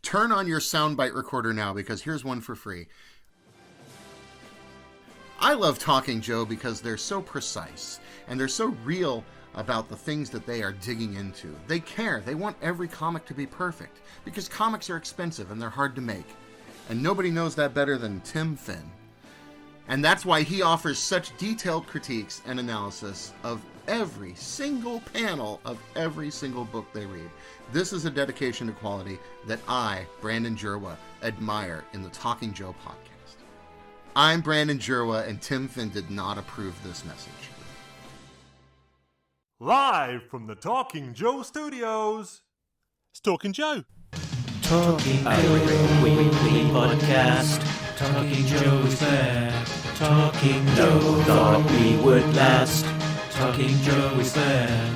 Turn on your soundbite recorder now, because here's one for free. I love Talking Joe because they're so precise, and they're so real about the things that they are digging into. They care. They want every comic to be perfect, because comics are expensive and they're hard to make. And nobody knows that better than Tim Finn. And that's why he offers such detailed critiques and analysis of every single panel of every single book they read. This is a dedication to quality that I, Brandon Jerwa, admire in the Talking Joe podcast. I'm Brandon Jerwa, and Tim Finn did not approve this message. Live from the Talking Joe studios, it's Talking Joe. Talking Joe, weekly podcast. Talking Joe is there. Talking Joe thought we would last. Talking Joe is there.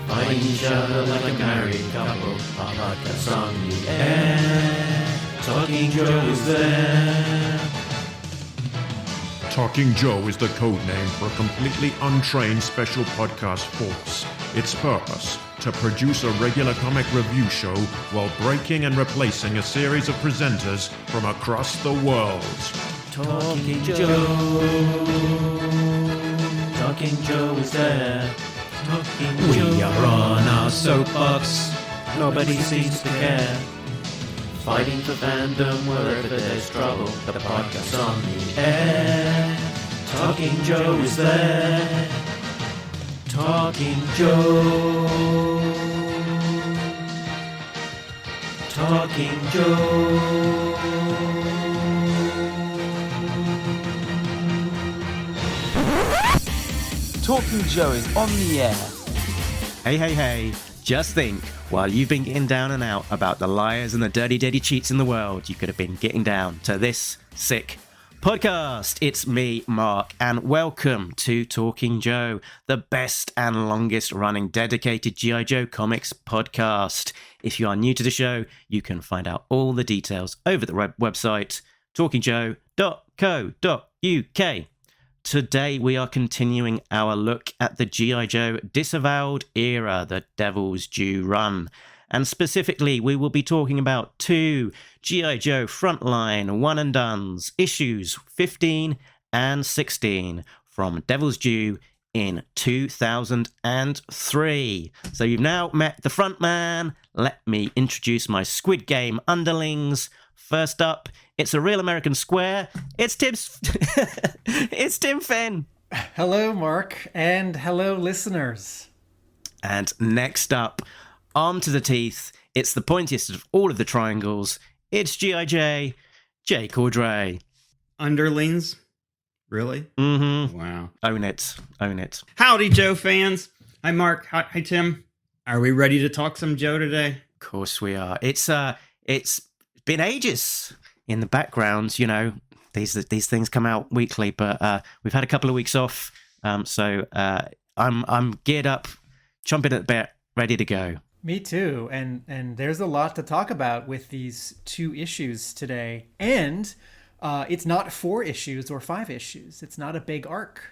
Find each other like a married couple. Our podcast on the air. Talking Joe is there. Talking Joe is the codename for a completely untrained special podcast force. Its purpose, to produce a regular comic review show while breaking and replacing a series of presenters from across the world. Talking Joe. Talking Joe is there. Talking Joe. We are on our soapbox. Nobody seems to care. Fighting for fandom wherever there's trouble. The podcast on the air. Talking Joe is there. Talking Joe. Talking Joe. Talking Joe is on the air. Hey. Just think, while you've been getting down and out about the liars and the dirty cheats in the world, you could have been getting down to this sick podcast. It's me, Mark, and welcome to Talking Joe, the best and longest running dedicated G.I. Joe comics podcast. If you are new to the show, you can find out all the details over the website, talkingjoe.co.uk. Today we are continuing our look at the G.I. Joe Disavowed era, the Devil's Due run. And specifically, we will be talking about 2 G.I. Joe Frontline One and Dones, issues 15 and 16 from Devil's Due in 2003. So you've now met the front man. Let me introduce my Squid Game underlings. First up, it's a real American square. It's Tim Finn. Hello, Mark, and hello, listeners. And next up, armed to the teeth, it's the pointiest of all of the triangles. It's G.I.J. Jay Cordray. Underlings? Really? Mm-hmm. Wow. Own it. Howdy, Joe fans. Hi, Mark. Hi, Tim. Are we ready to talk some Joe today? Of course we are. It's been ages in the background, you know. These things come out weekly, but we've had a couple of weeks off, so I'm geared up, chomping at the bit, ready to go. Me too, and there's a lot to talk about with these 2 issues today, and it's not 4 issues or 5 issues. It's not a big arc.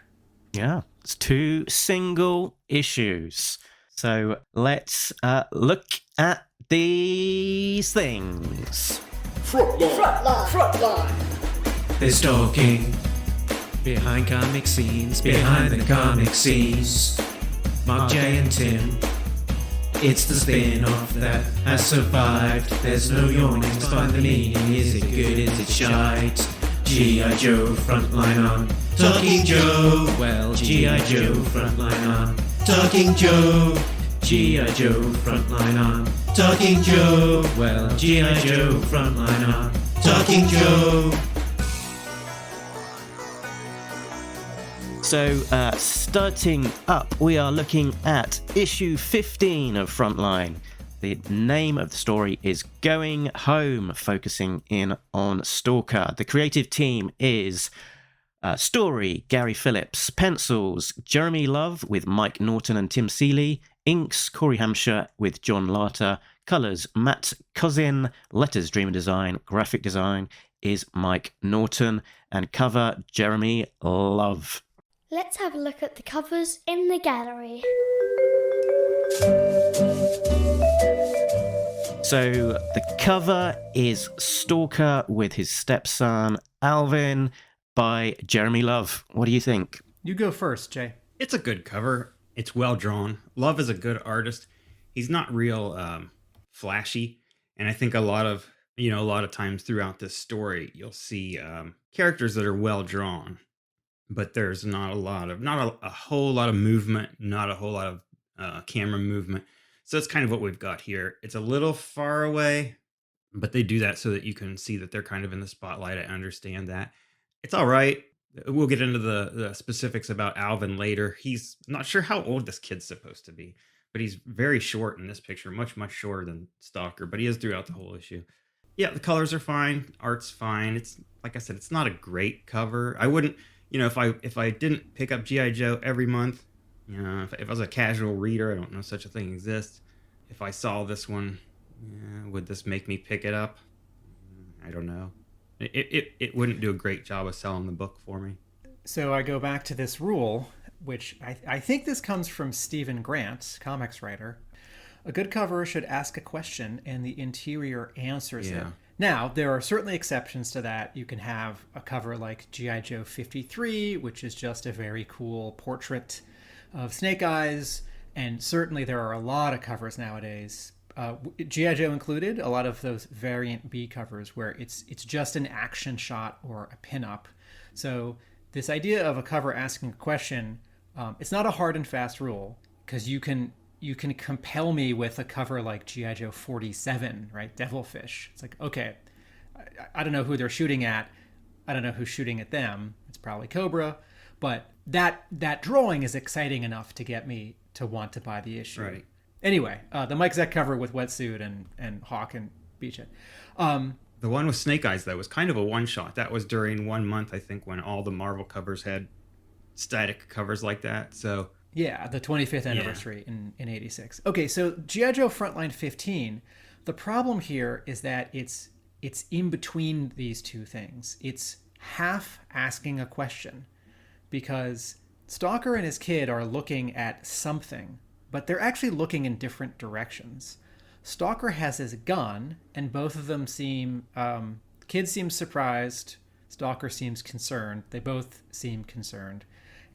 Yeah, it's 2 single issues. So let's look at these things. Frontline. They're stalking behind comic scenes, behind the comic scenes. Mark, Jay, and Tim. It's the spin-off that has survived. There's no yawning, find the meaning. Is it good? Is it shite? G.I. Joe Frontline on Talking Joe. Well, G.I. Joe Frontline on Talking Joe. G.I. Joe Frontline on Talking Joe. Well, G.I. Joe Frontline on Talking Joe. So, starting up, we are looking at issue 15 of Frontline. The name of the story is Going Home, focusing in on Stalker. The creative team is story, Gary Phillips, pencils, Jeremy Love with Mike Norton and Tim Seeley, inks, Cory Hamscher with John Larter, colours, Matt Cossin, letters, dream and design, graphic design is Mike Norton, and cover, Jeremy Love. Let's have a look at the covers in the gallery. So the cover is Stalker with his stepson, Alvin, by Jeremy Love. What do you think? You go first, Jay. It's a good cover. It's well drawn. Love is a good artist. He's not real flashy, and I think a lot of times throughout this story, you'll see characters that are well drawn, but there's not a whole lot of movement, not a whole lot of camera movement. So it's kind of what we've got here. It's a little far away, but they do that so that you can see that they're kind of in the spotlight. I understand that. It's all right. We'll get into the specifics about Alvin later. He's not sure how old this kid's supposed to be, but he's very short in this picture, much, much shorter than Stalker, but he is throughout the whole issue. Yeah, the colors are fine. Art's fine. It's, like I said, it's not a great cover. I wouldn't, if I didn't pick up G.I. Joe every month, if I was a casual reader, I don't know such a thing exists. If I saw this one, would this make me pick it up? I don't know. It wouldn't do a great job of selling the book for me. So I go back to this rule, which I think this comes from Stephen Grant, comics writer. A good cover should ask a question and the interior answers it. Now, there are certainly exceptions to that. You can have a cover like G.I. Joe 53, which is just a very cool portrait of Snake Eyes. And certainly there are a lot of covers nowadays, G.I. Joe included, a lot of those variant B covers where it's just an action shot or a pinup. So this idea of a cover asking a question, it's not a hard and fast rule, because you can compel me with a cover like G.I. Joe 47, right? Devilfish. It's like, okay, I don't know who they're shooting at. I don't know who's shooting at them. It's probably Cobra. But that drawing is exciting enough to get me to want to buy the issue. Right. Anyway, the Mike Zeck cover with Wetsuit and Hawk and Beach It. The one with Snake Eyes, though, was kind of a one-shot. That was during 1 month, I think, when all the Marvel covers had static covers like that. So yeah, the 25th anniversary in 86. Okay, so G.I. Joe Frontline 15, the problem here is that it's in between these two things. It's half asking a question, because Stalker and his kid are looking at something, but they're actually looking in different directions. Stalker has his gun, and both of them seem... Kid seems surprised. Stalker seems concerned. They both seem concerned.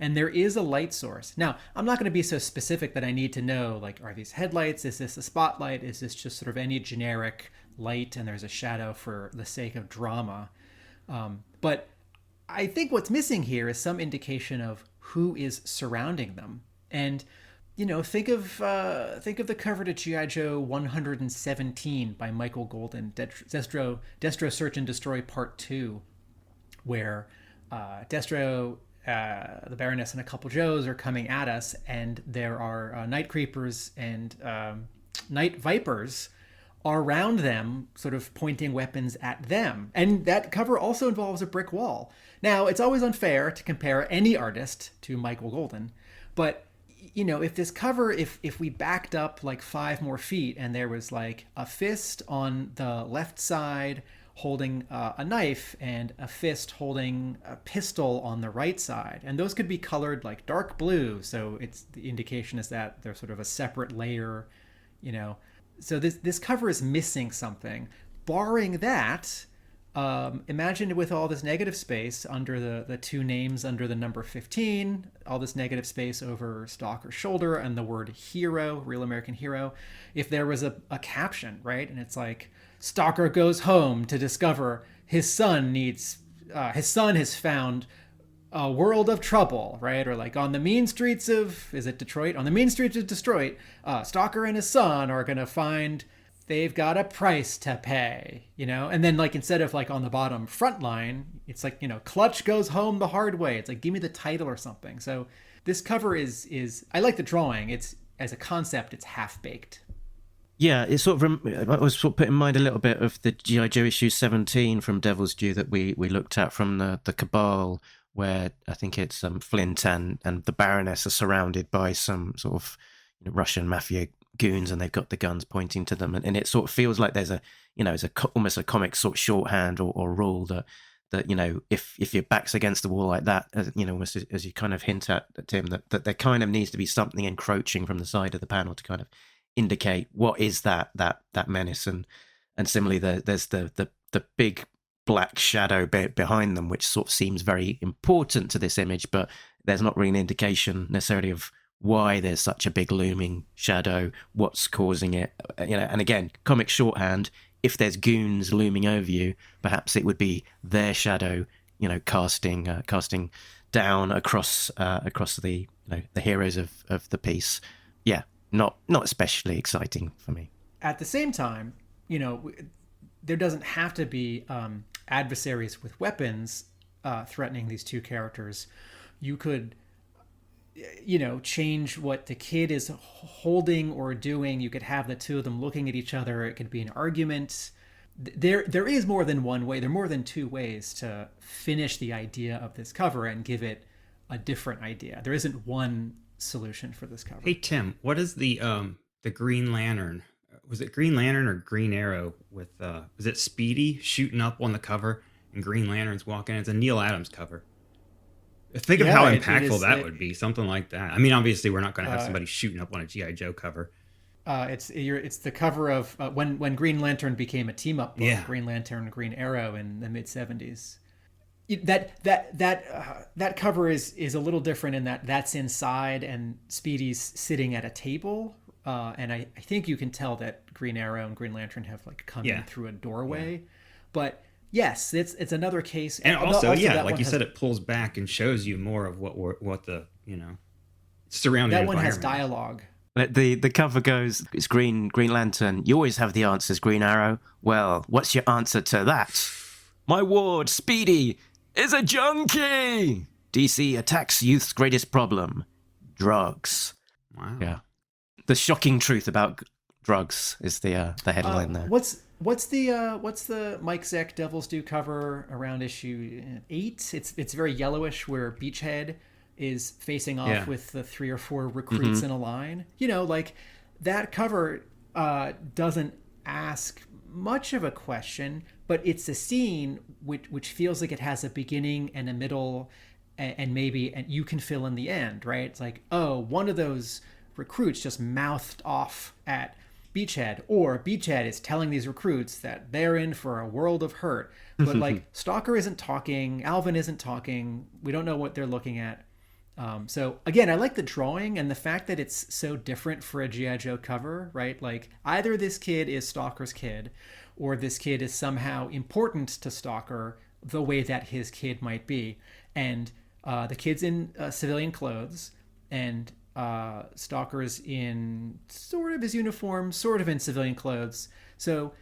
And there is a light source. Now, I'm not going to be so specific that I need to know, like, are these headlights? Is this a spotlight? Is this just sort of any generic light and there's a shadow for the sake of drama? But I think what's missing here is some indication of who is surrounding them. And, think of the cover to G.I. Joe 117 by Michael Golden, Destro Search and Destroy Part 2, where Destro, the Baroness, and a couple Joes are coming at us, and there are Night Creepers and Night Vipers around them, sort of pointing weapons at them. And that cover also involves a brick wall. Now, it's always unfair to compare any artist to Michael Golden, but if this cover, if we backed up like 5 more feet and there was like a fist on the left side holding a knife and a fist holding a pistol on the right side, and those could be colored like dark blue, so the indication is that they're sort of a separate layer, So this cover is missing something. Barring that, imagine with all this negative space under the two names under the number 15, all this negative space over Stalker's shoulder and the word hero, real American hero, if there was a caption, right? And it's like, Stalker goes home to discover his son has found a world of trouble, right? Or like on the mean streets of, is it Detroit? On the mean streets of Detroit, Stalker and his son are going to find they've got a price to pay, And then like instead of like on the bottom Frontline, it's like, Clutch goes home the hard way. It's like, give me the title or something. So this cover is I like the drawing. It's, as a concept, it's half-baked. Yeah, it's I was sort of put in mind a little bit of the G.I. Joe issue 17 from Devil's Due that we looked at from the Cabal, where I think it's Flint and the Baroness are surrounded by some sort of Russian mafia goons, and they've got the guns pointing to them, and it sort of feels like there's almost a comic sort of shorthand or rule that if your back's against the wall like that, almost as you kind of hint at Tim, that there kind of needs to be something encroaching from the side of the panel to kind of indicate what is that menace. And similarly, there's the big black shadow behind them, which sort of seems very important to this image, but there's not really an indication necessarily of why there's such a big looming shadow, what's causing it. And again, comic shorthand, if there's goons looming over you, perhaps it would be their shadow, casting down across the the heroes of the piece. Yeah, not especially exciting for me. At the same time, there doesn't have to be adversaries with weapons threatening these two characters. You could, change what the kid is holding or doing. You could have the two of them looking at each other. It could be an argument. There is more than one way. There are more than two ways to finish the idea of this cover and give it a different idea. There isn't one solution for this cover. Hey, Tim, what is the Green Lantern? Was it Green Lantern or Green Arrow with, was it Speedy shooting up on the cover and Green Lantern's walking? It's a Neil Adams cover. Think of how impactful that would be, something like that. I mean, obviously, we're not going to have somebody shooting up on a G.I. Joe cover. It's the cover of when Green Lantern became a team-up book, Yeah. Green Lantern, Green Arrow in the mid-'70s. That cover is a little different in that that's inside and Speedy's sitting at a table. And I think you can tell that Green Arrow and Green Lantern have come in through a doorway. Yeah. But yes, it's another case. And also like you said, it pulls back and shows you more of what the surrounding. That one has dialogue. The cover goes, it's Green Lantern. You always have the answers, Green Arrow. Well, what's your answer to that? My ward, Speedy, is a junkie. DC attacks youth's greatest problem, drugs. Wow. Yeah. The shocking truth about drugs is the headline there. What's the Mike Zeck Devils Do cover around issue 8? It's very yellowish, where Beachhead is facing off with the 3 or 4 recruits in a line. That cover doesn't ask much of a question, but it's a scene which feels like it has a beginning and a middle, and you can fill in the end, right? It's like, oh, one of those recruits just mouthed off at Beachhead, or Beachhead is telling these recruits that they're in for a world of hurt. But Stalker isn't talking, Alvin isn't talking, we don't know what they're looking at. So again, I like the drawing and the fact that it's so different for a G.I. Joe cover, right? Like, either this kid is Stalker's kid, or this kid is somehow important to Stalker the way that his kid might be. And the kid's in civilian clothes, and Stalker's in sort of his uniform, sort of in civilian clothes. So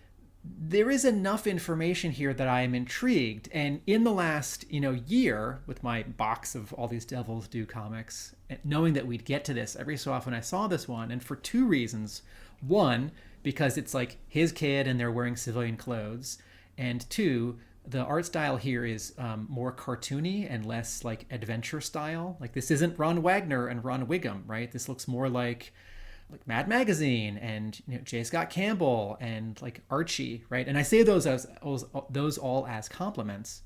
there is enough information here that I am intrigued. And in the last, year, with my box of all these Devils Do comics, knowing that we'd get to this every so often, I saw this one, and for 2 reasons. One, because it's like his kid and they're wearing civilian clothes. And 2, the art style here is more cartoony and less like adventure style. Like, this isn't Ron Wagner and Ron Wiggum, right? This looks more like Mad Magazine and J. Scott Campbell and like Archie, right? And I say those all as compliments.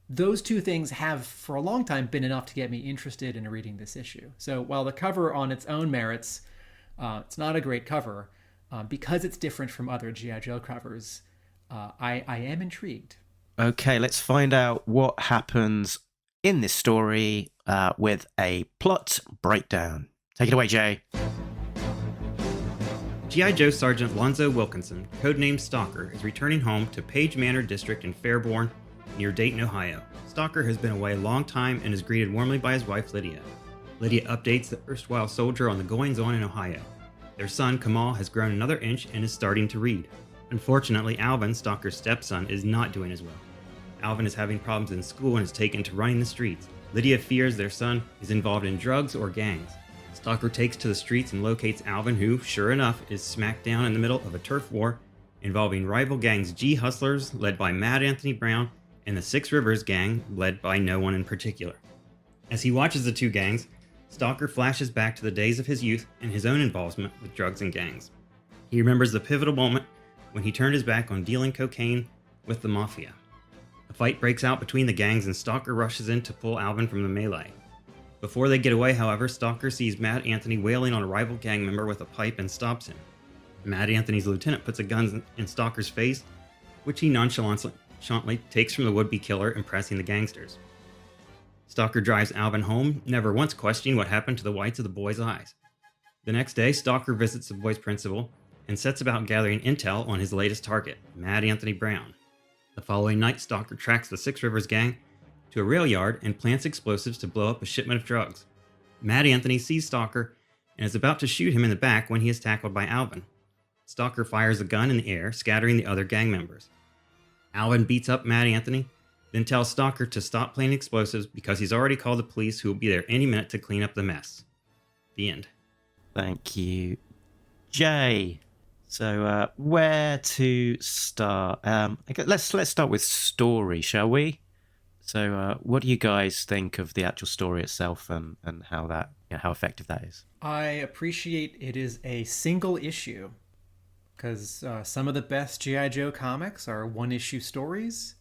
Those 2 things have for a long time been enough to get me interested in reading this issue. So while the cover on its own merits, it's not a great cover, because it's different from other G.I. Joe covers, I am intrigued. Okay, let's find out what happens in this story with a plot breakdown. Take it away, Jay. G.I. Joe Sergeant Lonzo Wilkinson, codename Stalker, is returning home to Page Manor District in Fairborn, near Dayton, Ohio. Stalker has been away a long time and is greeted warmly by his wife, Lydia. Lydia updates the erstwhile soldier on the goings-on in Ohio. Their son, Kamal, has grown another inch and is starting to read. Unfortunately, Alvin, Stalker's stepson, is not doing as well. Alvin is having problems in school and is taken to running the streets. Lydia fears their son is involved in drugs or gangs. Stalker takes to the streets and locates Alvin, who, sure enough, is smack down in the middle of a turf war involving rival gangs G Hustlers, led by Mad Anthony Brown, and the Six Rivers gang, led by no one in particular. As he watches the 2 gangs, Stalker flashes back to the days of his youth and his own involvement with drugs and gangs. He remembers the pivotal moment when he turned his back on dealing cocaine with the Mafia. A fight breaks out between the gangs and Stalker rushes in to pull Alvin from the melee. Before they get away, however, Stalker sees Mad Anthony wailing on a rival gang member with a pipe and stops him. Mad Anthony's lieutenant puts a gun in Stalker's face, which he nonchalantly takes from the would-be killer, impressing the gangsters. Stalker drives Alvin home, never once questioning what happened to the whites of the boy's eyes. The next day, Stalker visits the boy's principal and sets about gathering intel on his latest target, Mad Anthony Brown. The following night, Stalker tracks the Six Rivers gang to a rail yard and plants explosives to blow up a shipment of drugs. Mad Anthony sees Stalker and is about to shoot him in the back when he is tackled by Alvin. Stalker fires a gun in the air, scattering the other gang members. Alvin beats up Mad Anthony, then tells Stalker to stop planting explosives because he's already called the police, who will be there any minute to clean up the mess. The end. Thank you, Jay. So, where to start? Let's start with story, shall we? So, what do you guys think of the actual story itself, and how effective that is? I appreciate it is a single issue, because some of the best G.I. Joe comics are one-issue stories.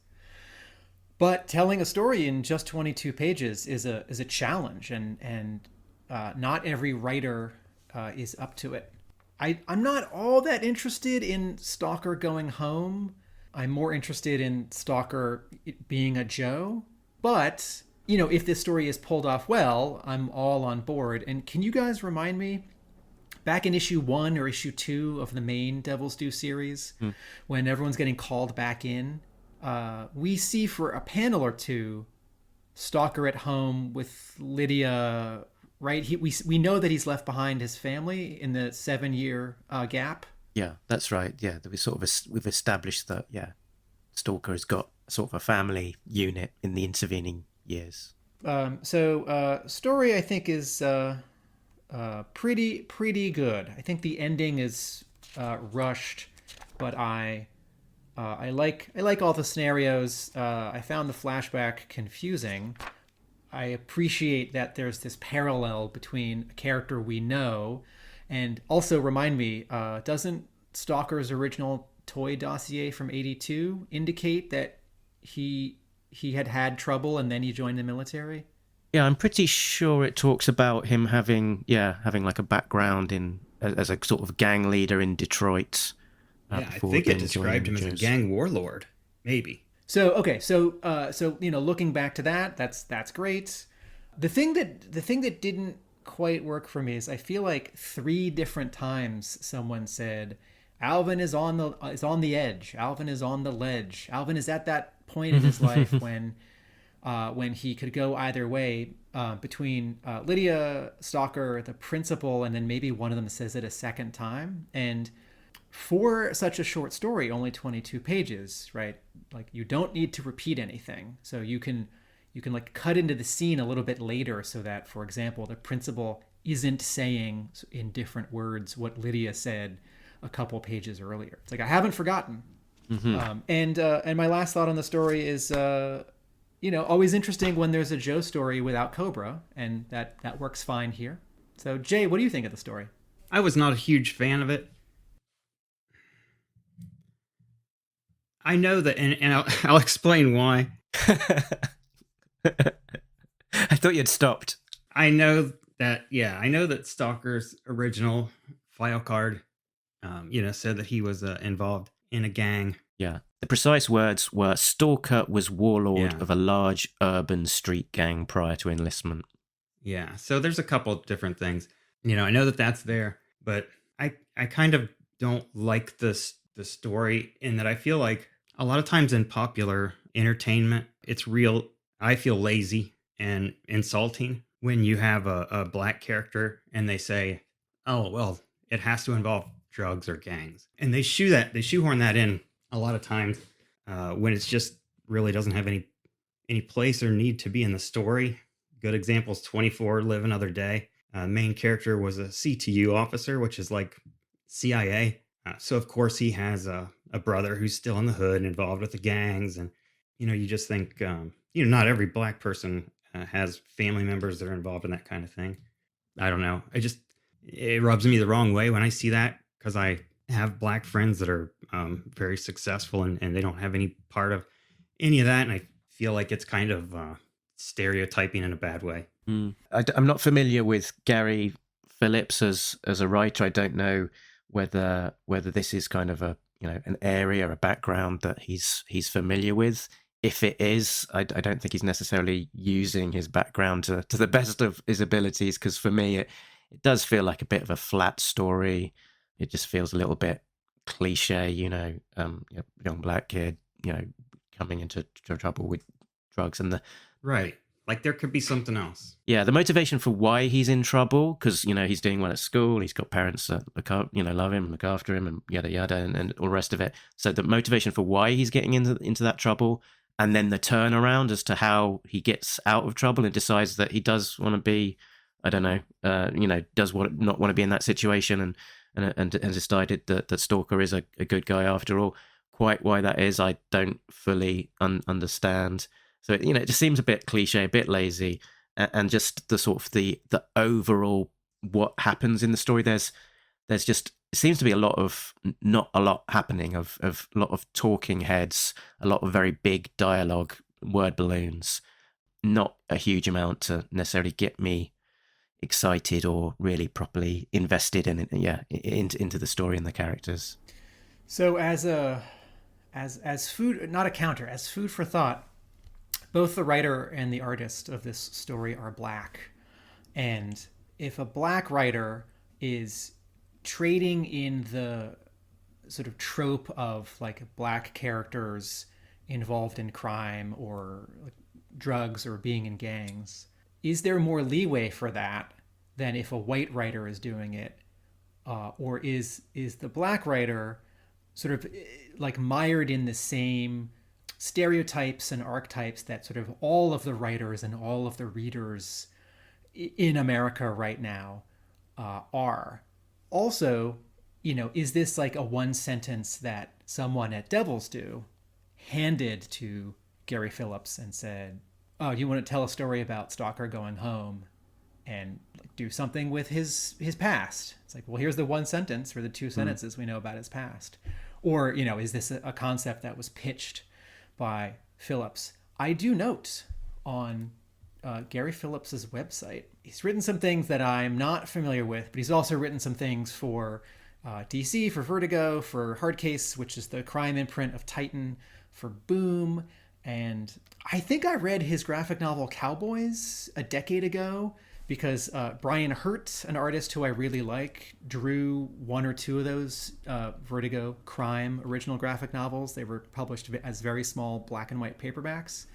But telling a story in just 22 pages is a challenge, and not every writer is up to it. I'm not all that interested in Stalker going home. I'm more interested in Stalker being a Joe. But, if this story is pulled off well, I'm all on board. And can you guys remind me, back in issue 1 or issue 2 of the main Devil's Due series, when everyone's getting called back in, we see for a panel or two Stalker at home with Lydia, right? We know that he's left behind his family in the 7-year gap. Yeah, that's right. Yeah, we've established that. Yeah, Stalker has got sort of a family unit in the intervening years. So story, I think, is pretty good. I think the ending is rushed, but I like all the scenarios. I found the flashback confusing. I appreciate that there's this parallel between a character we know, and also remind me, doesn't Stalker's original toy dossier from '82 indicate that he had trouble and then he joined the military? Yeah, I'm pretty sure it talks about him having like a background as a sort of gang leader in Detroit. I think it described him as a gang warlord, maybe. So looking back to that, that's great. The thing that didn't quite work for me is I feel like 3 different times someone said, Alvin is on the edge. Alvin is on the ledge. Alvin is at that point in his life when he could go either way, between Lydia, Stalker, the principal, and then maybe one of them says it a second time. And for such a short story, only 22 pages, right? Like, you don't need to repeat anything. So you can like cut into the scene a little bit later so that, for example, the principal isn't saying in different words what Lydia said a couple pages earlier. It's like, I haven't forgotten. Mm-hmm. And my last thought on the story is, always interesting when there's a Joe story without Cobra, and that works fine here. So, Jay, what do you think of the story? I was not a huge fan of it. I know that, and I'll explain why. I thought you'd stopped. I know that Stalker's original file card, said that he was involved in a gang. Yeah. The precise words were, Stalker was warlord of a large urban street gang prior to enlistment. Yeah. So there's a couple of different things. I know that that's there, but I kind of don't like the story, in that I feel like a lot of times in popular entertainment, I feel lazy and insulting when you have a black character and they say, oh, well, it has to involve drugs or gangs. And they shoehorn that in a lot of times when it's just really doesn't have any place or need to be in the story. Good examples, 24 Live Another Day. Main character was a CTU officer, which is like CIA. So of course he has a brother who's still in the hood and involved with the gangs. And, you just think, not every black person has family members that are involved in that kind of thing. I don't know. It rubs me the wrong way when I see that, because I have black friends that are very successful and they don't have any part of any of that. And I feel like it's kind of stereotyping in a bad way. I'm not familiar with Gary Phillips as a writer. I don't know whether this is kind of a an area, a background that he's familiar with. If it is, I don't think he's necessarily using his background to the best of his abilities, because for me it does feel like a bit of a flat story. It just feels a little bit cliche, young black kid, coming into trouble with drugs and the Right. Like there could be something else. yeah, the motivation for why he's in trouble, because he's doing well at school, he's got parents that love him, look after him, and yada yada, and all the rest of it. So the motivation for why he's getting into that trouble, and then the turnaround as to how he gets out of trouble and decides that he does want to be, I don't know, does not want to be in that situation, and decided that Stalker is a good guy after all. Quite why that is, I don't fully understand. So it just seems a bit cliche, a bit lazy, and just the sort of the overall what happens in the story. There's just, it seems to be not a lot happening, of a lot of talking heads, a lot of very big dialogue, word balloons, not a huge amount to necessarily get me excited or really properly invested in it. Yeah, into the story and the characters. So as food, not a counter, as food for thought, both the writer and the artist of this story are black. And if a black writer is trading in the sort of trope of like black characters involved in crime or like drugs or being in gangs, is there more leeway for that than if a white writer is doing it? Or is the black writer sort of like mired in the same stereotypes and archetypes that sort of all of the writers and all of the readers in America right now are? Also, is this like a one sentence that someone at Devil's Due handed to Gary Phillips and said, oh, you want to tell a story about Stalker going home and do something with his past? It's like, well, here's the one sentence or the two sentences we know about his past. Or, is this a concept that was pitched by Phillips? I do note on Gary Phillips's website, he's written some things that I'm not familiar with, but he's also written some things for DC, for Vertigo, for Hardcase, which is the crime imprint of Titan, for Boom. And I think I read his graphic novel Cowboys a decade ago, because Brian Hurt, an artist who I really like, drew one or two of those Vertigo crime original graphic novels. They were published as very small black and white paperbacks.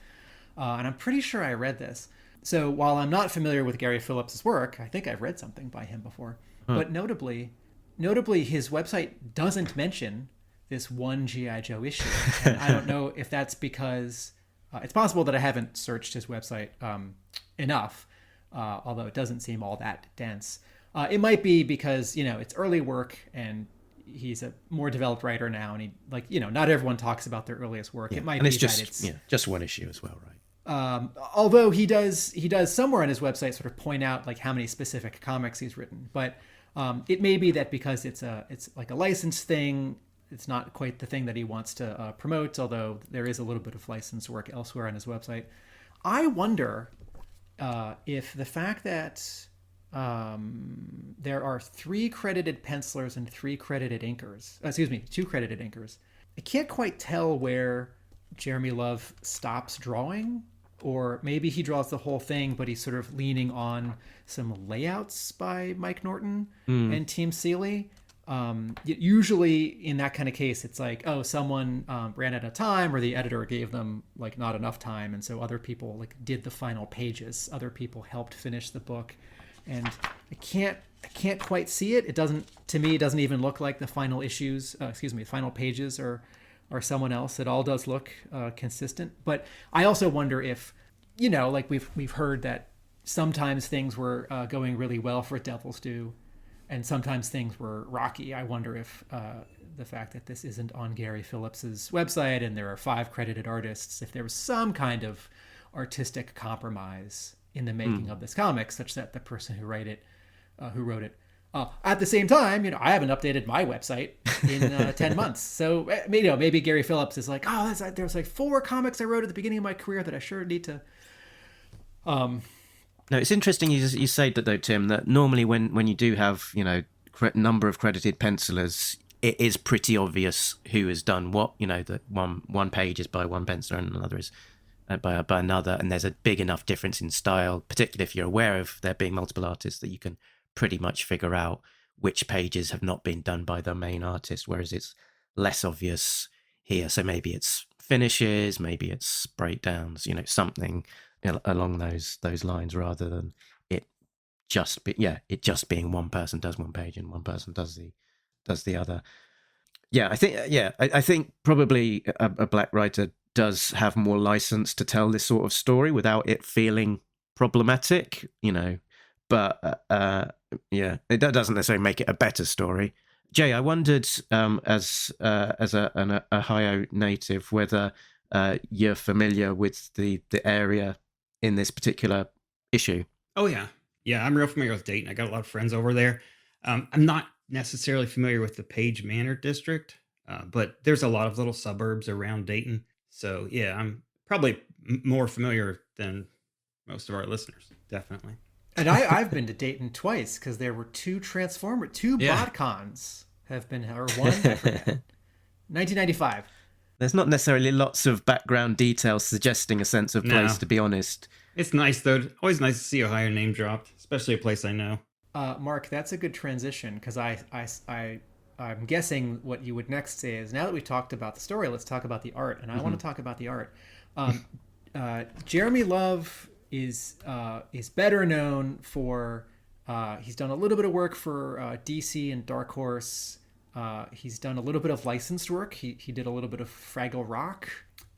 And I'm pretty sure I read this. So while I'm not familiar with Gary Phillips's work, I think I've read something by him before. But notably, his website doesn't mention this one G.I. Joe issue. And I don't know if that's because it's possible that I haven't searched his website enough. Although it doesn't seem all that dense. It might be because, it's early work and he's a more developed writer now. And not everyone talks about their earliest work. Yeah. It might and be it's just, that it's... just one issue as well, right? Although he does somewhere on his website sort of point out like how many specific comics he's written. But it may be that because it's like a licensed thing, it's not quite the thing that he wants to promote, although there is a little bit of licensed work elsewhere on his website. I wonder... if the fact that there are 3 credited pencilers and 2 credited inkers, I can't quite tell where Jeremy Love stops drawing, or maybe he draws the whole thing, but he's sort of leaning on some layouts by Mike Norton and Team Seeley. Usually in that kind of case, it's like, oh, someone ran out of time, or the editor gave them like not enough time, and so other people like did the final pages. Other people helped finish the book, and I can't quite see it. It doesn't even look like the final final pages are someone else. It all does look consistent. But I also wonder if, like we've heard that sometimes things were going really well for Devil's Due, and sometimes things were rocky. I wonder if the fact that this isn't on Gary Phillips's website and there are 5 credited artists, if there was some kind of artistic compromise in the making of this comic, such that the person who wrote it. At the same time, I haven't updated my website in 10 months. So, maybe Gary Phillips is like, oh, there's like 4 comics I wrote at the beginning of my career that I sure need to... No, it's interesting you say that though, Tim, that normally when you do have, number of credited pencilers, it is pretty obvious who has done what. You know, that one page is by one penciler and another is by another, and there's a big enough difference in style, particularly if you're aware of there being multiple artists, that you can pretty much figure out which pages have not been done by the main artist, whereas it's less obvious here. So maybe it's finishes, maybe it's breakdowns, you know, something along those lines, rather than it just being one person does one page and one person does the other. I think probably a black writer does have more license to tell this sort of story without it feeling problematic, you know. But it doesn't necessarily make it a better story. Jay, I wondered, as an Ohio native, whether you're familiar with the area in this particular issue. Oh yeah, I'm real familiar with Dayton. I got a lot of friends over there. I'm not necessarily familiar with the Page Manor district, but there's a lot of little suburbs around Dayton. So yeah, I'm probably more familiar than most of our listeners, definitely. And I've been to Dayton twice because there were two BotCons have been, or one, I forget. 1995. There's not necessarily lots of background details suggesting a sense of place, to be honest. It's nice, though. Always nice to see Ohio name dropped, especially a place I know. Mark, that's a good transition, because I'm guessing what you would next say is, now that we've talked about the story, let's talk about the art. And I want to talk about the art. Jeremy Love is better known for he's done a little bit of work for DC and Dark Horse. He's done a little bit of licensed work. He did a little bit of Fraggle Rock,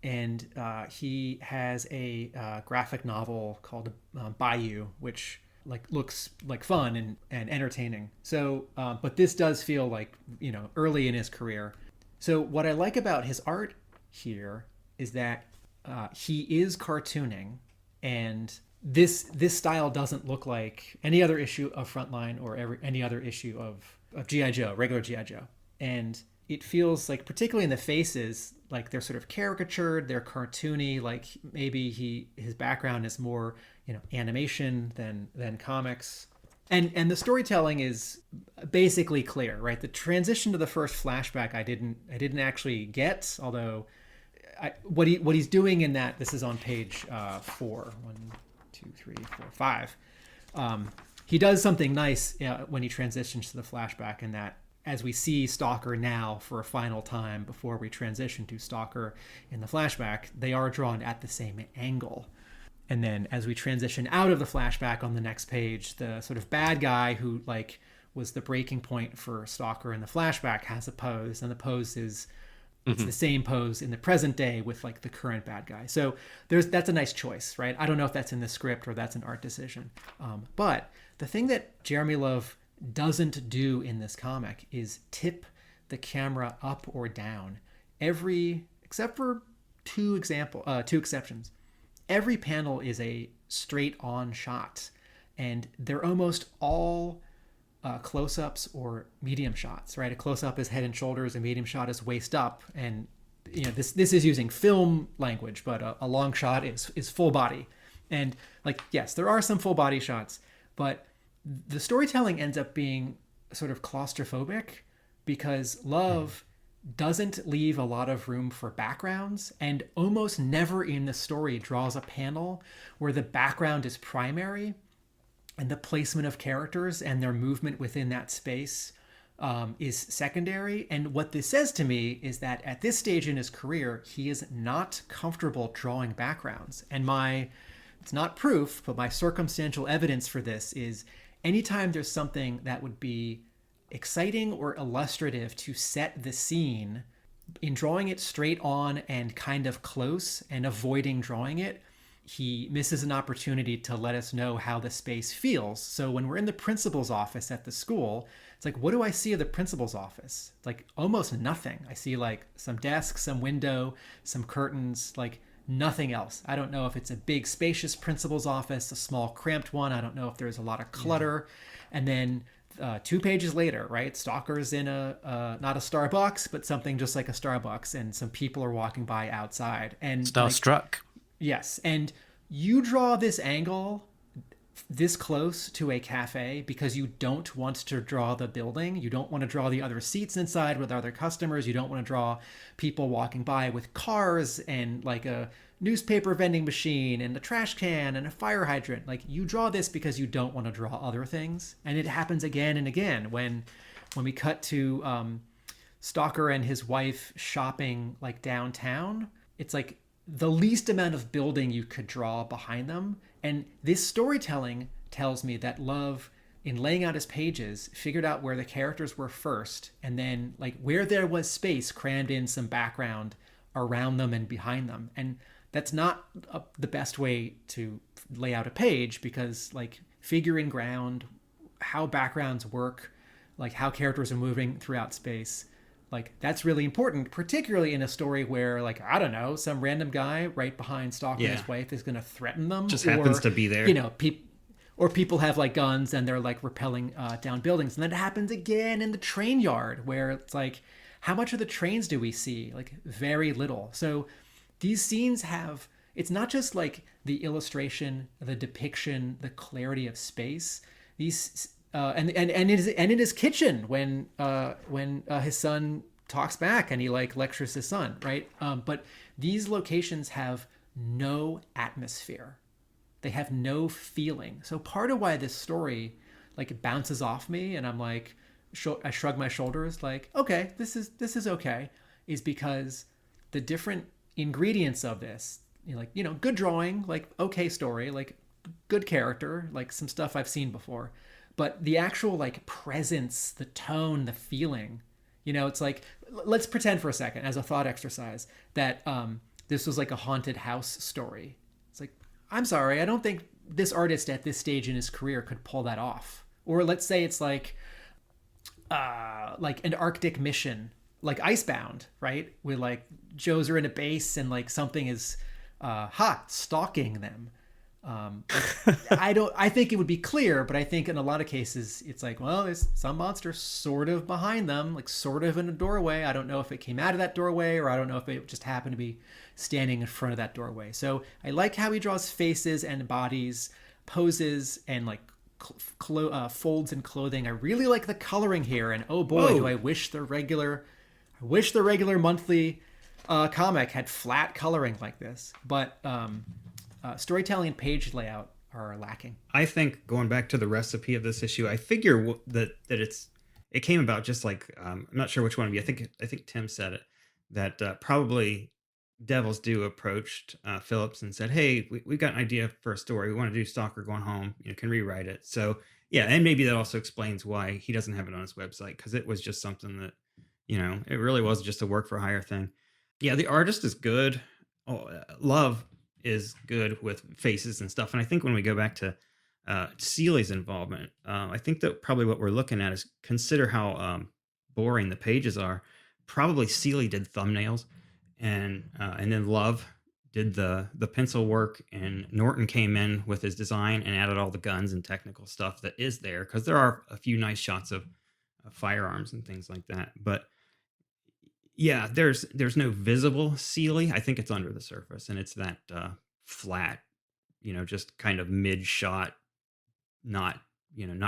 and he has a graphic novel called Bayou, which looks like fun and entertaining. So, but this does feel like, you know, early in his career. So what I like about his art here is that he is cartooning. And this style doesn't look like any other issue of Frontline or any other issue of G.I. Joe, regular G.I. Joe. And it feels like, particularly in the faces, like they're sort of caricatured, they're cartoony, like maybe his background is more, you know, animation than comics. And the storytelling is basically clear, right? The transition to the first flashback I didn't actually get, although what he's doing in that, this is on page 4. 1, 2, 3, 4, 5. He does something nice when he transitions to the flashback, in that as we see Stalker now for a final time before we transition to Stalker in the flashback, they are drawn at the same angle. And then as we transition out of the flashback on the next page, the sort of bad guy who was the breaking point for Stalker in the flashback has a pose, and the pose is it's the same pose in the present day with the current bad guy. So that's a nice choice, right? I don't know if that's in the script or that's an art decision. But the thing that Jeremy Love doesn't do in this comic is tip the camera up or down. Except for two exceptions. Every panel is a straight on shot, and they're almost all close-ups or medium shots, right? A close-up is head and shoulders, a medium shot is waist up, and you know this is using film language, but a long shot is full body. And yes, there are some full body shots, but the storytelling ends up being sort of claustrophobic because Love doesn't leave a lot of room for backgrounds, and almost never in the story draws a panel where the background is primary and the placement of characters and their movement within that space is secondary. And what this says to me is that at this stage in his career, he is not comfortable drawing backgrounds. And it's not proof, but my circumstantial evidence for this is anytime there's something that would be exciting or illustrative to set the scene, in drawing it straight on and kind of close and avoiding drawing it, he misses an opportunity to let us know how the space feels. So when we're in the principal's office at the school, it's like, what do I see of the principal's office? Almost nothing. I see some desks, some window, some curtains, nothing else. I don't know if it's a big spacious principal's office, a small cramped one. I don't know if there's a lot of clutter. Yeah. And then 2 pages later, right, Stalker's in not a Starbucks, but something just like a Starbucks, and some people are walking by outside. And Starstruck. Yes, and you draw this angle this close to a cafe because you don't want to draw the building. You don't want to draw the other seats inside with other customers. You don't want to draw people walking by with cars and like a newspaper vending machine and a trash can and a fire hydrant. Like, you draw this because you don't want to draw other things. And it happens again and again when we cut to Stalker and his wife shopping like downtown. It's like the least amount of building you could draw behind them. And this storytelling tells me that Love, in laying out his pages, figured out where the characters were first, and then like where there was space, crammed in some background around them and behind them. And that's not the best way to lay out a page, because like figuring ground, how backgrounds work, like how characters are moving throughout space, like that's really important, particularly in a story where, like, I don't know, some random guy right behind Stalker and his wife is going to threaten them. Just happens to be there. You know, or people have like guns and they're like rappelling down buildings. And then it happens again in the train yard, where it's like, how much of the trains do we see? Like very little. So these scenes have, it's not just like the illustration, the depiction, the clarity of space. These and in his kitchen when his son talks back and he like lectures his son, right? But these locations have no atmosphere. They have no feeling. So part of why this story like bounces off me and I'm like, I shrug my shoulders like, okay, this is okay, is because the different ingredients of this, like, you know, good drawing, like okay story, like good character, like some stuff I've seen before. But the actual like presence, the tone, the feeling, you know, it's like, let's pretend for a second as a thought exercise that this was like a haunted house story. It's like, I'm sorry, I don't think this artist at this stage in his career could pull that off. Or let's say it's like an Arctic mission, like Icebound, right? Where like Joes are in a base and like something is stalking them. I think it would be clear, but I think in a lot of cases it's like, well, there's some monster sort of behind them, like sort of in a doorway. I don't know if it came out of that doorway, or I don't know if it just happened to be standing in front of that doorway. So I like how he draws faces and bodies, poses, and like folds and clothing. I really like the coloring here, and oh boy, do I wish the regular monthly comic had flat coloring like this. But storytelling and page layout are lacking. I think, going back to the recipe of this issue, I figure that it came about just like, I'm not sure which one of you, I think Tim said it, that probably Devil's Due approached Phillips and said, hey, we've got an idea for a story. We want to do Stalker going home, you know, can rewrite it. So yeah, and maybe that also explains why he doesn't have it on his website, because it was just something that, you know, it really was just a work for hire thing. Yeah, the artist is good. Love is good with faces and stuff. And I think when we go back to Seeley's involvement, I think that probably what we're looking at is, consider how boring the pages are. Probably Seeley did thumbnails, and then Love did the pencil work, and Norton came in with his design and added all the guns and technical stuff that is there, because there are a few nice shots of firearms and things like that. But yeah, there's no visible Seeley. I think it's under the surface, and it's that flat, you know, just kind of mid shot, not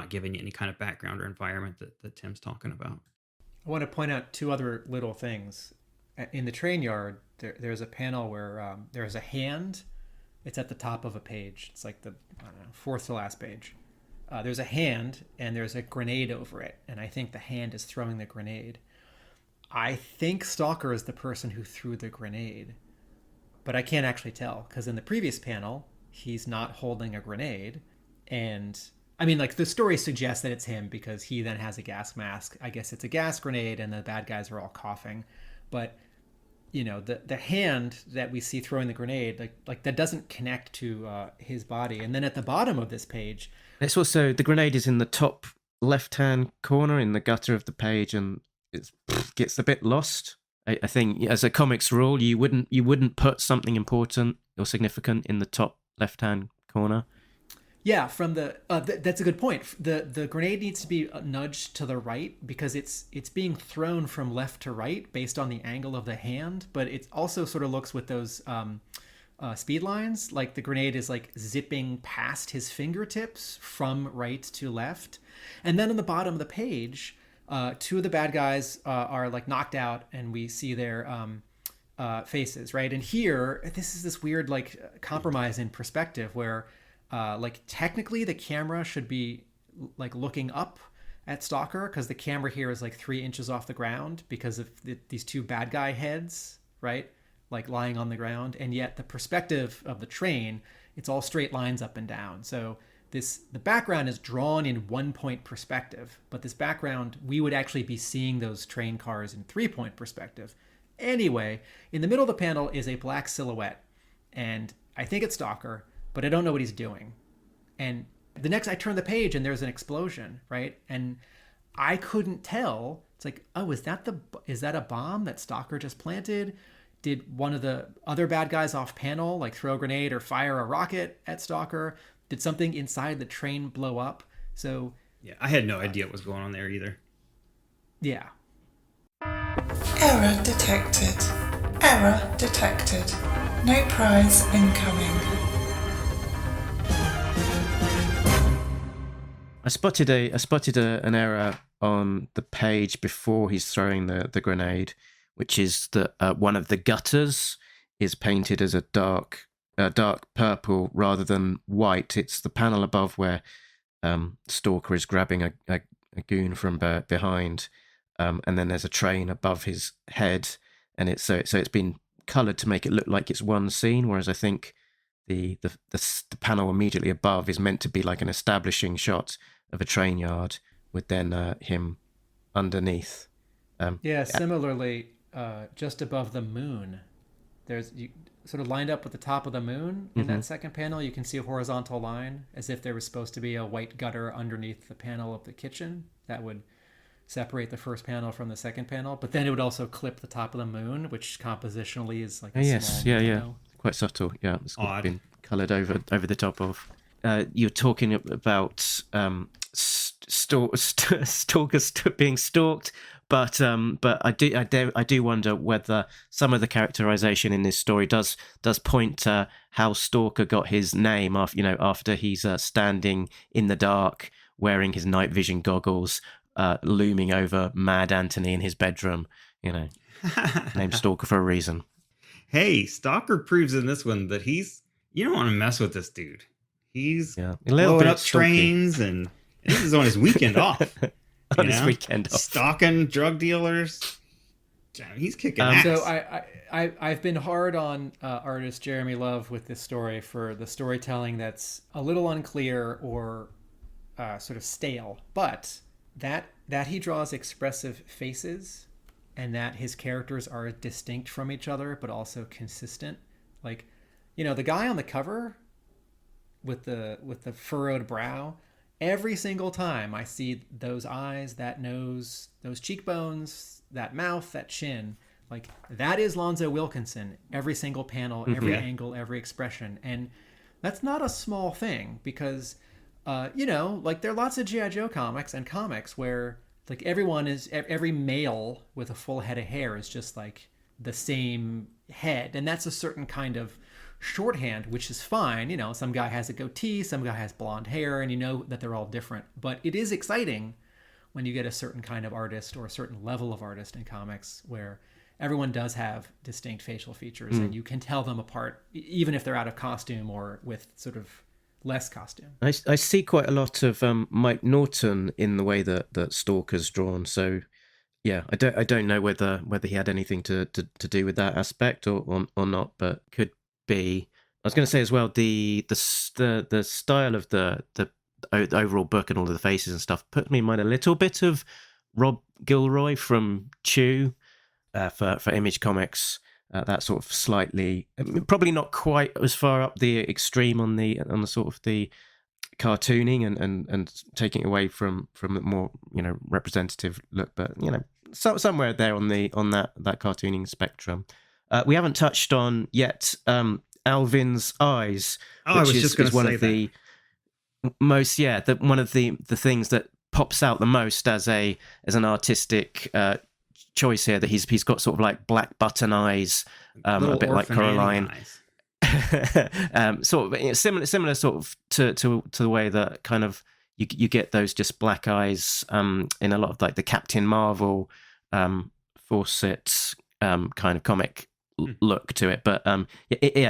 giving you any kind of background or environment that Tim's talking about. I want to point out two other little things. In the train yard, there's a panel where there's a hand. It's at the top of a page. It's like the, I don't know, fourth to last page. There's a hand and there's a grenade over it, and I think the hand is throwing the grenade. I think Stalker is the person who threw the grenade, but I can't actually tell, because in the previous panel, he's not holding a grenade. And I mean, like, the story suggests that it's him because he then has a gas mask. I guess it's a gas grenade and the bad guys are all coughing. But, you know, the hand that we see throwing the grenade, like that doesn't connect to his body. And then at the bottom of this page, it's also, the grenade is in the top left-hand corner in the gutter of the page, and it gets a bit lost. I think as a comics rule, you wouldn't put something important or significant in the top left-hand corner. Yeah, from the that's a good point. The grenade needs to be nudged to the right because it's being thrown from left to right based on the angle of the hand, but it also sort of looks with those speed lines. Like the grenade is like zipping past his fingertips from right to left. And then on the bottom of the page, two of the bad guys are like knocked out, and we see their faces, right? And here, this is this weird like compromise in perspective where like technically the camera should be like looking up at Stalker, because the camera here is like 3 inches off the ground because of these two bad guy heads, right? Like lying on the ground. And yet the perspective of the train, it's all straight lines up and down. So the background is drawn in 1-point perspective, but this background, we would actually be seeing those train cars in 3-point perspective. Anyway, in the middle of the panel is a black silhouette, and I think it's Stalker, but I don't know what he's doing. And the next I turn the page and there's an explosion, right? And I couldn't tell. It's like, oh, is that a bomb that Stalker just planted? Did one of the other bad guys off panel like throw a grenade or fire a rocket at Stalker? Did something inside the train blow up? So yeah, I had no idea what was going on there either. Yeah. Error detected. Error detected. No prize incoming. I spotted an error on the page before he's throwing the grenade, which is that one of the gutters is painted as a dark purple rather than white. It's the panel above where Stalker is grabbing a goon from behind, and then there's a train above his head, and it's been coloured to make it look like it's one scene, whereas I think the panel immediately above is meant to be like an establishing shot of a train yard with then him underneath. Similarly, just above the moon, there's you sort of lined up with the top of the moon in that second panel. You can see a horizontal line as if there was supposed to be a white gutter underneath the panel of the kitchen that would separate the first panel from the second panel. But then it would also clip the top of the moon, which compositionally is like a small panel. Quite subtle. Yeah, it's been coloured over the top of. You're talking about stalkers being stalked, but I do wonder whether some of the characterization in this story does point to how Stalker got his name after he's standing in the dark wearing his night vision goggles, looming over Mad Anthony in his bedroom. Named Stalker for a reason. Hey, Stalker proves in this one that you don't want to mess with this dude. He's blowing up trains, and this is on his weekend off. His weekend off. Stalking drug dealers. He's kicking ass. So I've been hard on artist Jeremy Love with this story for the storytelling that's a little unclear or sort of stale, but that he draws expressive faces and that his characters are distinct from each other but also consistent. Like, the guy on the cover with the furrowed brow, every single time I see those eyes, that nose, those cheekbones, that mouth, that chin, like that is Lonzo Wilkinson. Every single panel, every angle, every expression. And that's not a small thing because, like there are lots of G.I. Joe comics where like every male with a full head of hair is just like the same head. And that's a certain kind of shorthand, which is fine. Some guy has a goatee, some guy has blonde hair, and that they're all different. But it is exciting when you get a certain kind of artist or a certain level of artist in comics where everyone does have distinct facial features and you can tell them apart, even if they're out of costume or with sort of less costume. I see quite a lot of Mike Norton in the way that Stalker's drawn. So yeah, I don't know whether he had anything to do with that aspect or not, but could be. I was going to say as well, the style of the overall book and all of the faces and stuff put me in mind a little bit of Rob Gilroy from Chew for Image Comics. That sort of slightly, probably not quite as far up the extreme on the sort of the cartooning and taking away from the more representative look, but somewhere there on that cartooning spectrum. We haven't touched on yet Alvin's eyes, which is one of the most one of the things that pops out the most as an artistic choice here, that he's got sort of like black button eyes, a bit like Coraline. sort of similar sort of to the way that kind of you get those just black eyes in a lot of like the Captain Marvel Fawcett kind of comic look to it. But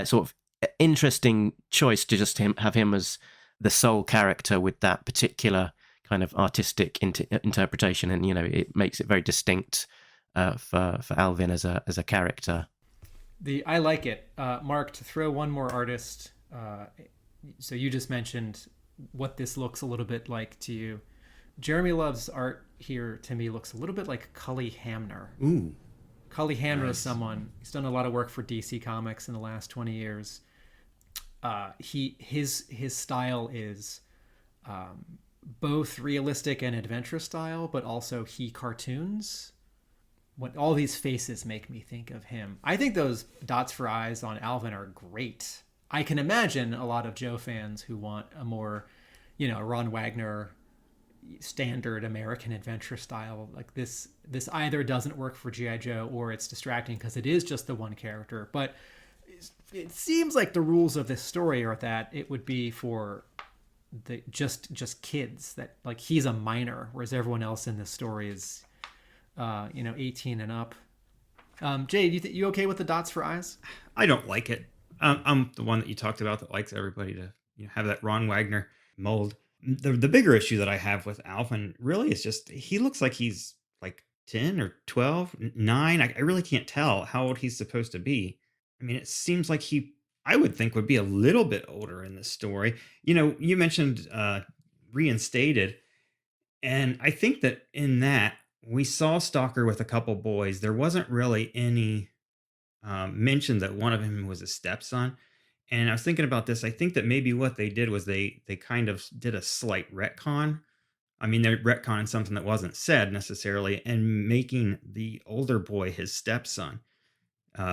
sort of interesting choice to just have him as the sole character with that particular kind of artistic interpretation, and it makes it very distinct for Alvin as a character. I like it. Mark, to throw one more artist. So you just mentioned what this looks a little bit like to you. Jeremy Love's art here to me looks a little bit like Cully Hamner. Ooh. Cully Hamner Nice. is someone, he's done a lot of work for DC Comics in the last 20 years. His style is both realistic and adventure style, but also he cartoons. What all these faces make me think of him. I think those dots for eyes on Alvin are great. I can imagine a lot of Joe fans who want a more, Ron Wagner standard American adventure style. Like this either doesn't work for G.I. Joe or it's distracting because it is just the one character. But it seems like the rules of this story are that it would be for the just kids, that like he's a minor, whereas everyone else in this story is 18 and up. Jay, you okay with the dots for eyes? I don't like it. I'm the one that you talked about that likes everybody to have that Ron Wagner mold. The bigger issue that I have with Alvin really is just he looks like he's like 10 or 12, 9. I really can't tell how old he's supposed to be. I mean, it seems like I would think would be a little bit older in this story. You mentioned reinstated, and I think that in that we saw Stalker with a couple boys. There wasn't really any mention that one of them was a stepson. And I was thinking about this. I think that maybe what they did was they kind of did a slight retcon. I mean, they're retconning something that wasn't said necessarily and making the older boy his stepson.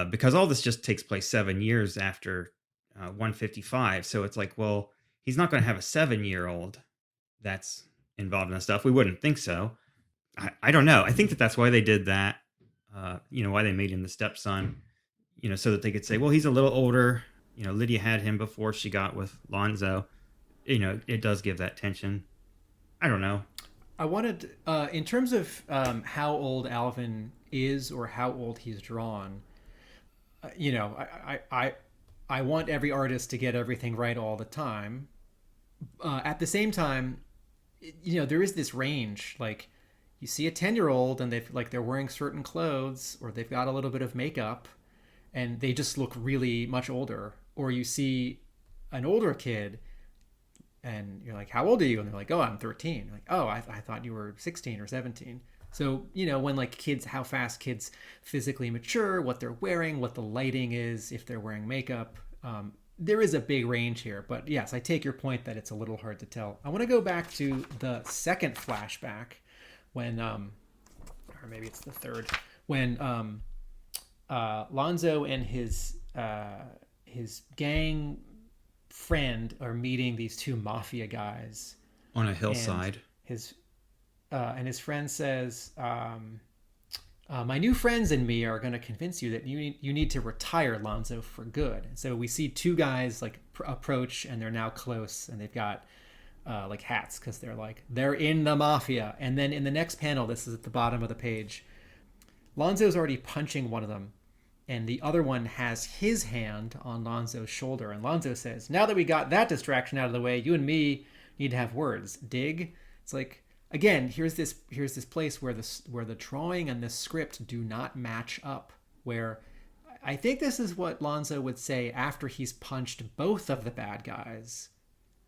Because all this just takes place 7 years after 155. So it's like, well, he's not going to have a 7-year-old that's involved in this stuff. We wouldn't think so. I don't know. I think that's why they did that. Why they made him the stepson, so that they could say, well, he's a little older. Lydia had him before she got with Lonzo. It does give that tension. I don't know. I wanted, in terms of how old Alvin is or how old he's drawn, I want every artist to get everything right all the time. At the same time, there is this range. Like, you see a 10-year-old and they're wearing certain clothes, or they've got a little bit of makeup and they just look really much older. Or you see an older kid and you're like, how old are you? And they're like, oh, I'm 13. You're like, oh, I thought you were 16 or 17. So, when like how fast kids physically mature, what they're wearing, what the lighting is, if they're wearing makeup, there is a big range here. But yes, I take your point that it's a little hard to tell. I want to go back to the second flashback when, or maybe it's the third, when Lonzo and his gang friend are meeting these two mafia guys On a hillside. And his friend says, my new friends and me are going to convince you that you need to retire, Lonzo, for good. And so we see two guys like approach, and they're now close, and they've got like hats because they're in the mafia. And then in the next panel, this is at the bottom of the page, Lonzo's already punching one of them, and the other one has his hand on Lonzo's shoulder. And Lonzo says, now that we got that distraction out of the way, you and me need to have words. Dig? It's like, again, here's this place where the drawing and the script do not match up, where I think this is what Lonzo would say after he's punched both of the bad guys,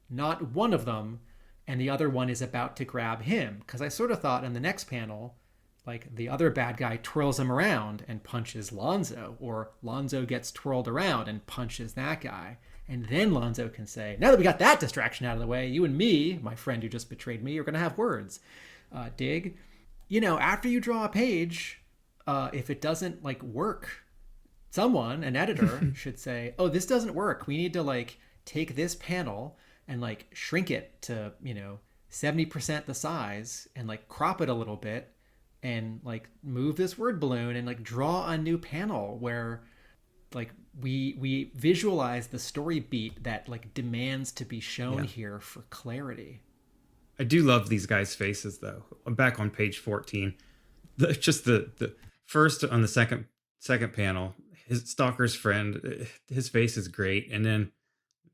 not one of them, and the other one is about to grab him. Because I sort of thought in the next panel, like the other bad guy twirls him around and punches Lonzo, or Lonzo gets twirled around and punches that guy. And then Lonzo can say, now that we got that distraction out of the way, you and me, my friend who just betrayed me, are going to have words. Dig? After you draw a page, if it doesn't like work, someone, an editor, should say, oh, this doesn't work. We need to like take this panel and like shrink it to, 70% the size and like crop it a little bit and like move this word balloon and like draw a new panel where like we visualize the story beat that like demands to be shown here for clarity. I do love these guys' faces, though. I'm back on page 14. The first on the second panel, his Stalker's friend, his face is great, and then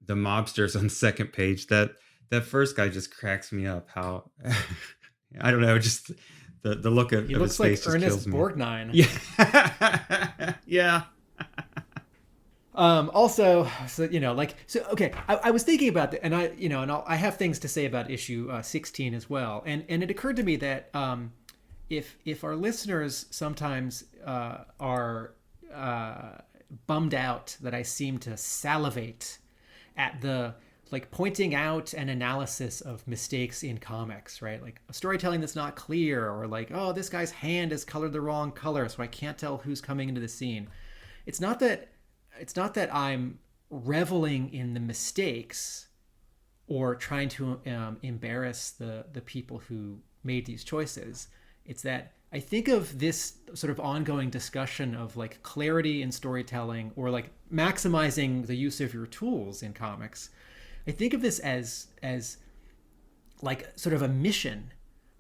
the mobsters on the second page. That first guy just cracks me up. How I don't know, just the look of he of looks his like face just Ernest kills me. Borgnine. Yeah, yeah. Also, so okay, I was thinking about that, and I have things to say about issue 16 as well, and it occurred to me that if our listeners sometimes are bummed out that I seem to salivate at the like pointing out an analysis of mistakes in comics, right? Like a storytelling that's not clear, or like, oh, this guy's hand is colored the wrong color, so I can't tell who's coming into the scene. It's not that I'm reveling in the mistakes or trying to embarrass the people who made these choices. It's that I think of this sort of ongoing discussion of like clarity in storytelling, or like maximizing the use of your tools in comics. I think of this as like sort of a mission,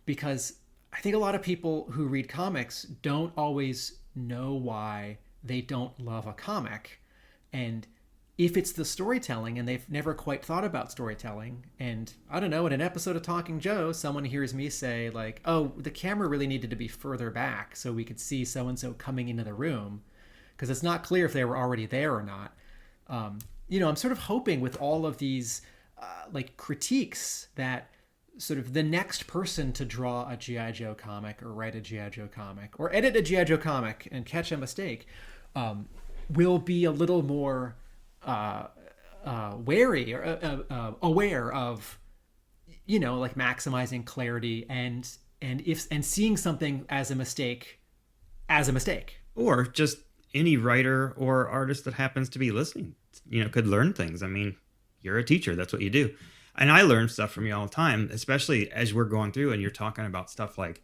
because I think a lot of people who read comics don't always know why they don't love a comic. And if it's the storytelling and they've never quite thought about storytelling, and I don't know, in an episode of Talking Joe, someone hears me say like, oh, the camera really needed to be further back so we could see so-and-so coming into the room, because it's not clear if they were already there or not. I'm sort of hoping with all of these like critiques that sort of the next person to draw a G.I. Joe comic, or write a G.I. Joe comic, or edit a G.I. Joe comic and catch a mistake will be a little more wary or aware of, like maximizing clarity and seeing something as a mistake, Or just any writer or artist that happens to be listening, could learn things. I mean, you're a teacher. That's what you do. And I learn stuff from you all the time, especially as we're going through and you're talking about stuff like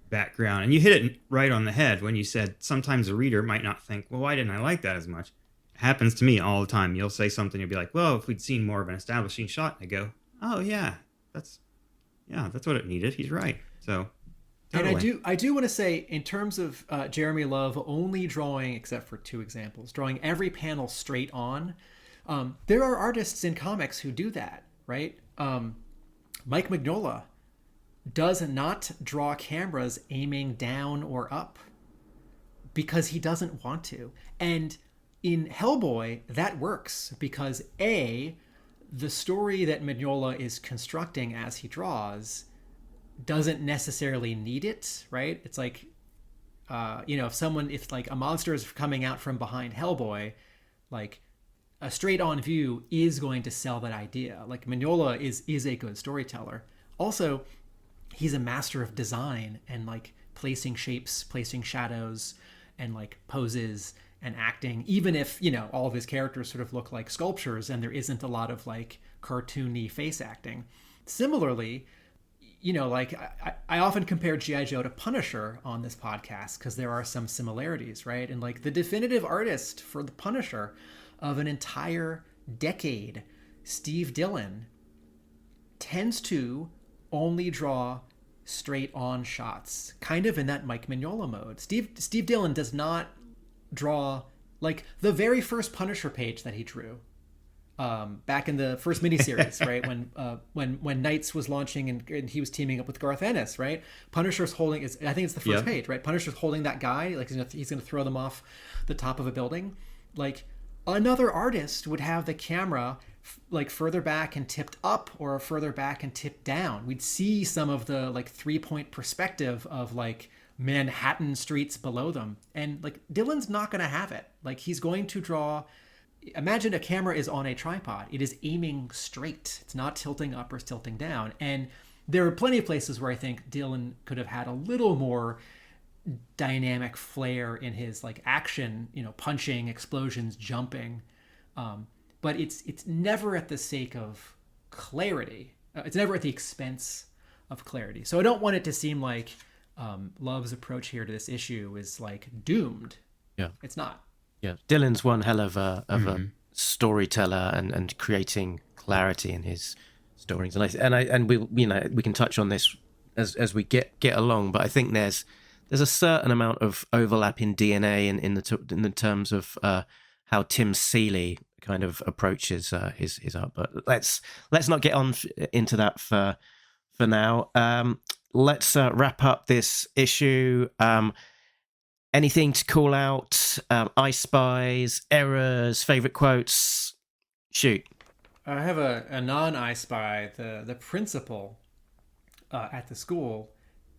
background. And you hit it right on the head when you said sometimes a reader might not think, well, why didn't I like that as much? It happens to me all the time. You'll say something, you'll be like, well, if we'd seen more of an establishing shot, I go, oh yeah, that's what it needed. He's right. So totally. And I do want to say, in terms of Jeremy Love only drawing, except for two examples, drawing every panel straight on, there are artists in comics who do that, right? Mike Mignola does not draw cameras aiming down or up because he doesn't want to. And in Hellboy, that works because A, the story that Mignola is constructing as he draws doesn't necessarily need it, right? It's like, if like a monster is coming out from behind Hellboy, like a straight on view is going to sell that idea. Like Mignola is a good storyteller. Also, he's a master of design and like placing shapes, placing shadows, and like poses and acting, even if, all of his characters sort of look like sculptures and there isn't a lot of like cartoony face acting. Similarly, I often compare G.I. Joe to Punisher on this podcast because there are some similarities, right? And like the definitive artist for the Punisher of an entire decade, Steve Dillon, tends to only draw straight on shots, kind of in that Mike Mignola mode. Steve Dillon does not draw like the very first Punisher page that he drew back in the first miniseries, right? When Knights was launching and he was teaming up with Garth Ennis, right? Punisher's holding, I think it's the first page, right? Punisher's holding that guy, like he's going to throw them off the top of a building. Like another artist would have the camera like further back and tipped up or further back and tipped down. We'd see some of the like 3-point perspective of like Manhattan streets below them. And like Dillon's not going to have it. Like he's going to draw, imagine a camera is on a tripod. It is aiming straight. It's not tilting up or tilting down. And there are plenty of places where I think Dillon could have had a little more dynamic flair in his like action, punching, explosions, jumping. But it's never at the sake of clarity. It's never at the expense of clarity. So I don't want it to seem like Love's approach here to this issue is like doomed. Yeah. It's not. Yeah, Dylan's one hell of a storyteller and creating clarity in his stories, and we can touch on this as we get along. But I think there's a certain amount of overlap in DNA in the terms of how Tim Seeley kind of approaches his art. But let's not get on into that for now. Let's wrap up this issue. Anything to call out? I Spies, errors, favorite quotes? Shoot. I have a non-I Spy. The principal at the school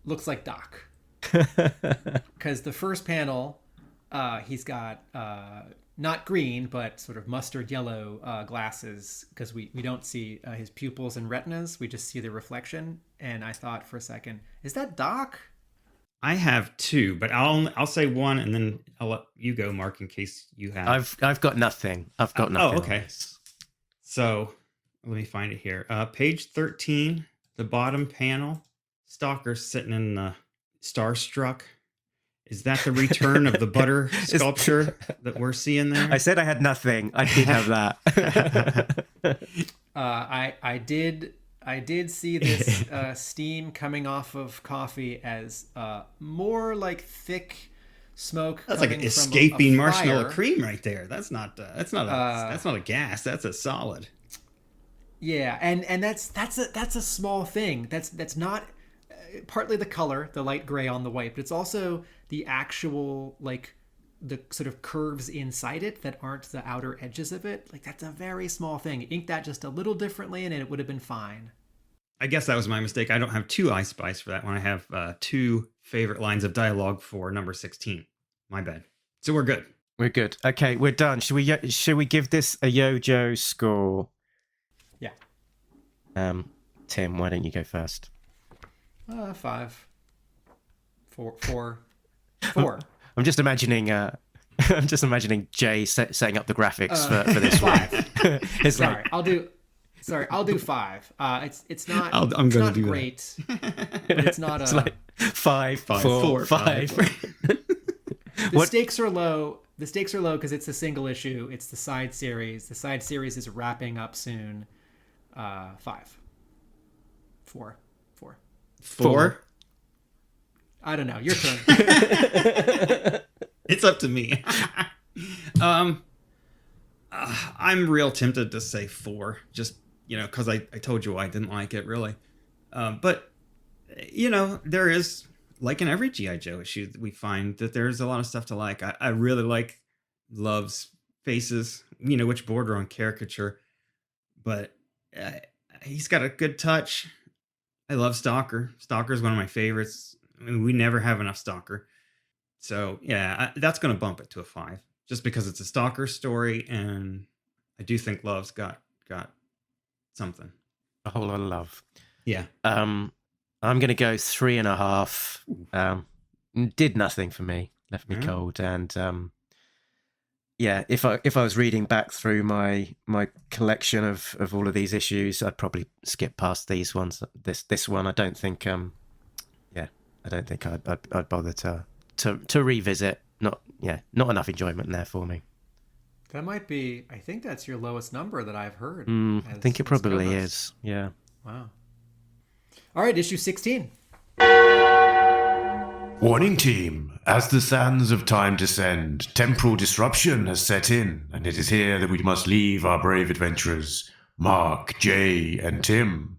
looks like Doc. Because the first panel, he's got not green, but sort of mustard yellow glasses, because we don't see his pupils and retinas. We just see the reflection. And I thought for a second, is that Doc? I have two, but I'll say one, and then I'll let you go, Mark, in case you have. I've got nothing. I've got nothing. Oh, okay. So let me find it here. Page 13, the bottom panel. Stalker sitting in the Starstruck. Is that the return of the butter sculpture that we're seeing there? I said I had nothing. I did have that. I did see this steam coming off of coffee as more like thick smoke. That's like an escaping marshmallow cream right there. That's not a gas. That's a solid. Yeah, and that's a small thing. That's not partly the color, the light gray on the white, but it's also the actual, like, the sort of curves inside it that aren't the outer edges of it. Like, that's a very small thing. Ink that just a little differently and it would have been fine. I guess that was my mistake. I don't have two I Spies for that one. I have two favorite lines of dialogue for number 16. My bad. So we're good. We're good. Okay, we're done. Should we give this a Yojo score? Yeah. Tim, why don't you go first? 5. 4. I'm just imagining Jay setting up the graphics for this one. 5. I'll do 5. It's not. I'm it's gonna not do great, but it's not. It's like 5, 4, 5. The stakes are low. The stakes are low because it's a single issue. It's the side series. The side series is wrapping up soon. 5. 4. 4. I don't know. Your turn. It's up to me. I'm real tempted to say 4, just, because I told you I didn't like it, really. But, there is, like in every G.I. Joe issue, we find that there's a lot of stuff to like. I really like Love's faces, which border on caricature. But he's got a good touch. I love Stalker. Stalker is one of my favorites. I mean, we never have enough Stalker. So, yeah, that's going to bump it to a 5. Just because it's a Stalker story, and I do think Love's got something. A whole lot of love. Yeah. I'm going to go 3.5. Did nothing for me. Left me cold. And if I was reading back through my collection of all of these issues, I'd probably skip past these ones. This one, I don't think. I don't think I'd bother to revisit. Not enough enjoyment there for me. That might be. I think that's your lowest number that I've heard. I think it probably is. Yeah. Wow. All right, issue 16. Warning team, as the sands of time descend, temporal disruption has set in, and it is here that we must leave our brave adventurers, Mark, Jay, and Tim.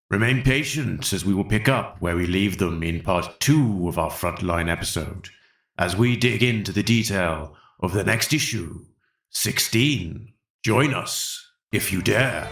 Remain patient as we will pick up where we leave them in part 2 of our Frontline episode, as we dig into the detail of the next issue, 16. Join us, if you dare.